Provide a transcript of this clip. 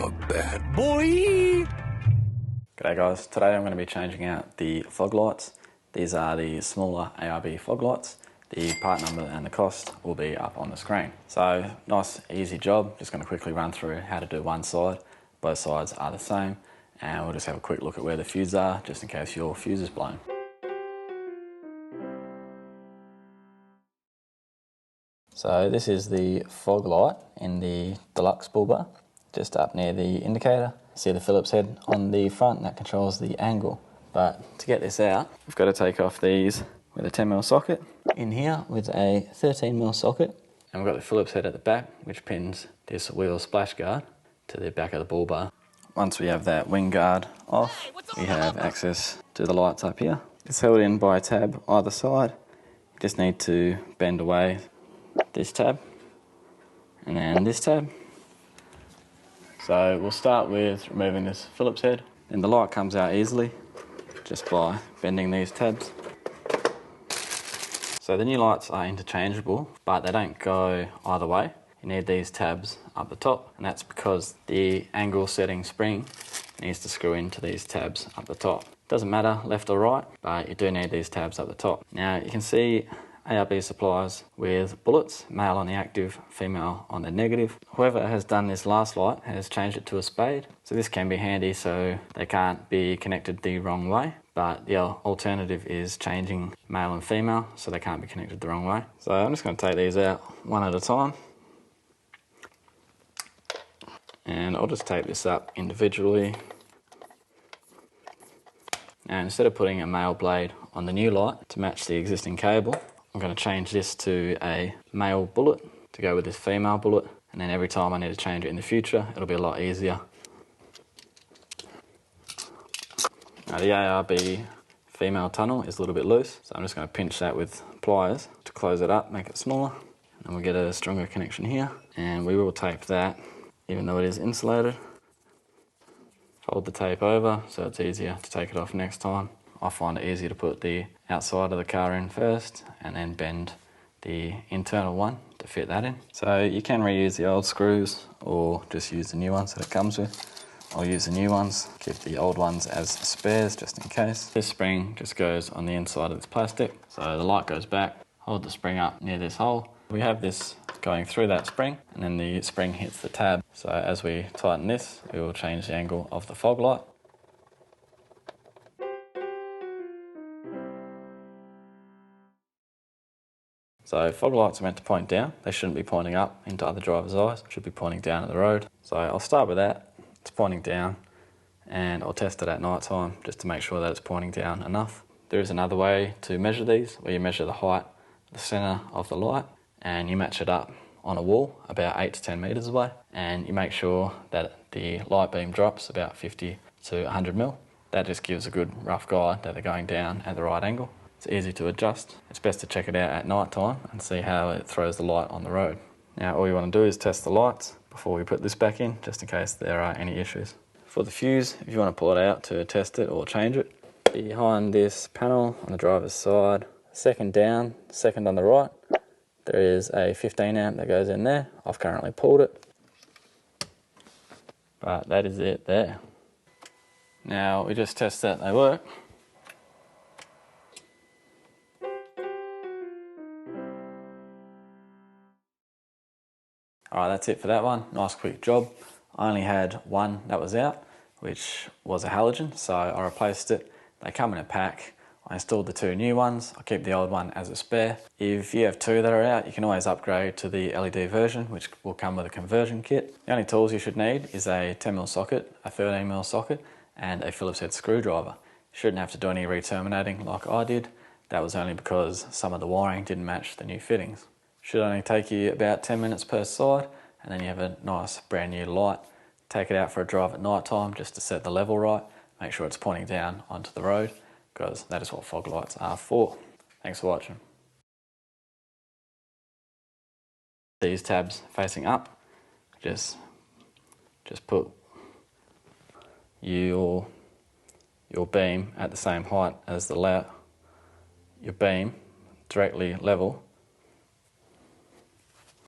a bad boy. G'day guys, today I'm going to be changing out the fog lights. These are the smaller ARB fog lights. The part number and the cost will be up on the screen. So nice easy job, just going to quickly run through how to do one side. Both sides are the same, and we'll just have a quick look at where the fuses are just in case your fuse is blown. So this is the fog light in the deluxe bull bar, just up near the indicator. See the Phillips head on the front that controls the angle. But to get this out, we've got to take off these with a 10mm socket, in here with a 13mm socket, and we've got the Phillips head at the back, which pins this wheel splash guard to the back of the bull bar. Once we have that wing guard off, we have access to the lights up here. It's held in by a tab either side. You just need to bend away this tab and then this tab. So we'll start with removing this Phillips head, and the light comes out easily just by bending these tabs. So the new lights are interchangeable, but they don't go either way. You need these tabs up the top, and that's because the angle setting spring needs to screw into these tabs up the top. Doesn't matter left or right, but you do need these tabs up the top. Now you can see ARB supplies with bullets, male on the active, female on the negative. Whoever has done this last light has changed it to a spade, so this can be handy so they can't be connected the wrong way. But the alternative is changing male and female so they can't be connected the wrong way. So I'm just going to take these out one at a time. And I'll just tape this up individually. And instead of putting a male blade on the new light to match the existing cable, I'm going to change this to a male bullet to go with this female bullet, and then every time I need to change it in the future, it'll be a lot easier. Now the ARB female tunnel is a little bit loose, so I'm just going to pinch that with pliers to close it up, make it smaller, and we'll get a stronger connection here. And we will tape that, even though it is insulated. Fold the tape over so it's easier to take it off next time. I find it easier to put the outside of the car in first and then bend the internal one to fit that in. So you can reuse the old screws or just use the new ones that it comes with. I'll use the new ones, keep the old ones as spares just in case. This spring just goes on the inside of this plastic, so the light goes back. Hold the spring up near this hole. We have this going through that spring, and then the spring hits the tab. So as we tighten this, we will change the angle of the fog light. So fog lights are meant to point down. They shouldn't be pointing up into other drivers' eyes. Should be pointing down at the road. So I'll start with that. It's pointing down, and I'll test it at night time just to make sure that it's pointing down enough. There is another way to measure these, where you measure the height, the centre of the light, and you match it up on a wall about 8 to 10 metres away, and you make sure that the light beam drops about 50 to 100 mil. That just gives a good rough guide that they're going down at the right angle. It's easy to adjust. It's best to check it out at night time and see how it throws the light on the road. Now all you want to do is test the lights before we put this back in, just in case there are any issues. For the fuse, if you want to pull it out to test it or change it, behind this panel on the driver's side, second down, second on the right, there is a 15 amp that goes in there. I've currently pulled it, but that is it there. Now we just test that they work. Alright, that's it for that one. Nice quick job. I only had one that was out, which was a halogen, so I replaced it. They come in a pack. I installed the two new ones. I'll keep the old one as a spare. If you have two that are out, you can always upgrade to the LED version, which will come with a conversion kit. The only tools you should need is a 10mm socket, a 13mm socket, and a Phillips head screwdriver. You shouldn't have to do any re-terminating like I did. That was only because some of the wiring didn't match the new fittings. Should only take you about 10 minutes per side, and then you have a nice brand new light. Take it out for a drive at night time just to set the level right. Make sure it's pointing down onto the road, because that is what fog lights are for. Thanks for watching. These tabs facing up, just put your beam at the same height as your beam, directly level